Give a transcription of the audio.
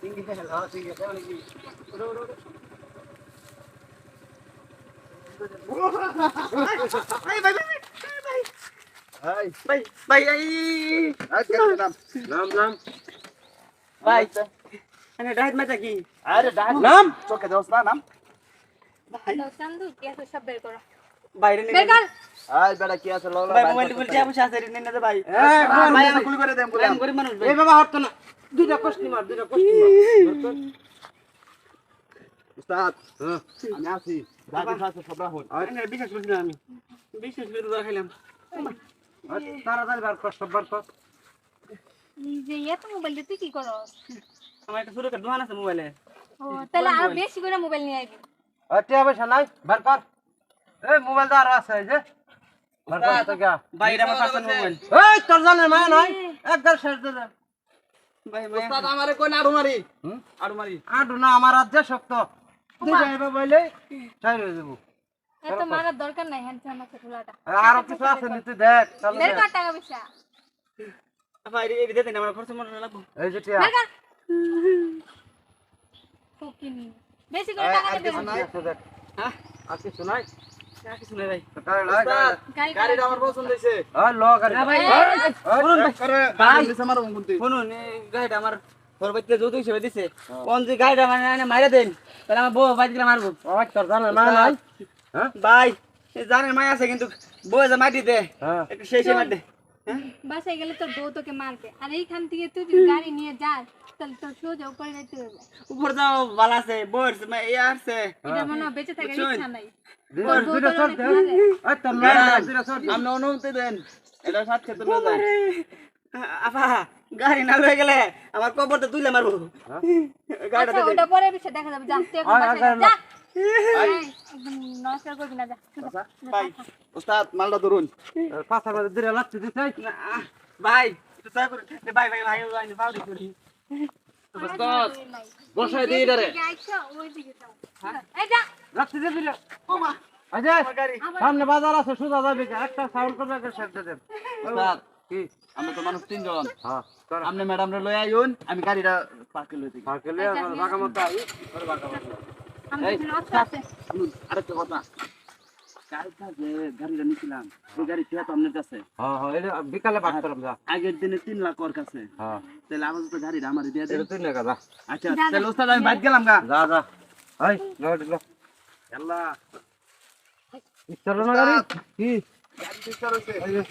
single হ্যাঁ single মানে কি ওরে ওরে ওরে ভাই ভাই ভাই ভাই ভাই ভাই এই নাম নাম নাম ভাই আরে ডাইট মাতা কি আরে ডাইট নাম চোখে দাওস না নাম ভাই চান্দু কি আছে সব বের করো বাইরে বের কর আই বেটা কি আছে লওলা ভাই মোবাইল বলতে আপনি আছে রে নেন না ভাই ভাই আমি গুলি করে দেম গুলি গরিব মানুষ ভাই এই বাবা হট না দুইটা কষ্টি মার উস্তাদ আমি আছি দাদি কাছে সব রাখুন আরে বিশ্বাস করছি না আমি বিশ্বাস করে দরা খাইলাম তাড়াতাড়ি বার কর সব বার কর যে এত মোবাইল দিয়ে তুই কি করো আমার একটা ছোট দোকান আছে মোবাইলে ও তাহলে আর বেশি করে মোবাইল নিয়ে আইবি আচ্ছা পয়সা নাই বার কর এই মোবাইল তো আর আছে এই যে বার কর তো কি বাইরে আমার পাশে মোবাইল এই তোর জানে মা নাই একদম শেষ দে ভাই উস্তাদ আমারে কোন আড়ু মারি আড়ু না আমার রাজ্য শক্ত তুই যাইবা বলে চাই হয়ে যাব এত মারার দরকার নাই হ্যান্ডসাম আছে খোলাটা আর কিছু আছে নিতে দেখ চল বের কর টাকা পয়সা ভাই এই দিতে না আমার খরচ মনে লাগবে এই যে টিয়া বের কর ফকিনি বেশি করে টাকা দেবে হ্যাঁ আর কিছু নাই আর কিছু নাই ভাই গাড়িটা আমার পছন্দ হইছে হ্যাঁ ল গাড়ি ভাই শুনুন ভাই দিছে আমার বন্ধু শুনুন এই গাড়িটা আমার পরবর্তীতে যৌতুক হিসেবে দিছে কোন যে গাড়িটা মানে মাইরা দেন তাহলে আমার বউ বাইক দিলে মারবো বাবা তোর জানার মা নাই হ্যাঁ ভাই জানার মা আছে কিন্তু বউ যা মাটি দে একটু সেই মার দে বাসায় গেলে তোর বউ তোকে মারবে আর এইখান থেকে তুই যদি গাড়ি নিয়ে যাস তাহলে তোর সোজা উপরে যেতে হবে উপর যাও ভালো আছে বউর ইয়া আছে এটা মনে হয় বেঁচে থাকার ইচ্ছা নাই দুইটা সর দে এই তোর না দুইটা সর আপনি অনুমতি দেন এটা সাথে তো না যায় আপা গাড়ি না লয়ে গেলে আমার কবরতে তুইলে মারবো গাড়িটা আচ্ছা দে ওটা পরে বিষয় দেখা যাবে যা তুই এখন বাসায় যা একদম নমস্কার করবি না যা ভাই ওস্তাদ মালটা ধরুন পাঁচটার মধ্যে দুইটা লাগতে দিছাই ভাই একটু দয়া করে ভাই ভাই ভাই ভাই পাউডি করি ওস্তাদ বসাই দিই রে ওই দিকে যাও এই যা লাগতে দে দিলে ওমা আজয় সামনে বাজার আছে সুজা যাবে একটা সাউন্ড করে একটা শেড দেন ওস্তাদ কি আমরা তো মানুষ তিনজন হ্যাঁ আপনি ম্যাডাম রে লই আইউন আমি গাড়িটা পার্কে লই দিই পার্কে লই বাগা মত আই পরে বাগা মত আমি নষ্ট আছে আরেকটা কথা কালকা যে গাড়িটা নিছিলাম ওই গাড়ি টিয়া তো আপনার কাছে হ্যাঁ হ্যাঁ এটা বিকালে বাদ করলাম যা আগের দিনে 3 লাখ ওর কাছে হ্যাঁ তাহলে আমার তো গাড়িটা আমারে দিয়ে দেন 3 লাখ যা আচ্ছা তাহলে ওস্তাদ আমি বাদ গেলাম গা যা যা হাই লট লো আল্লাহ চলো না গাড়ি কি গাড়ি চলছে এই যে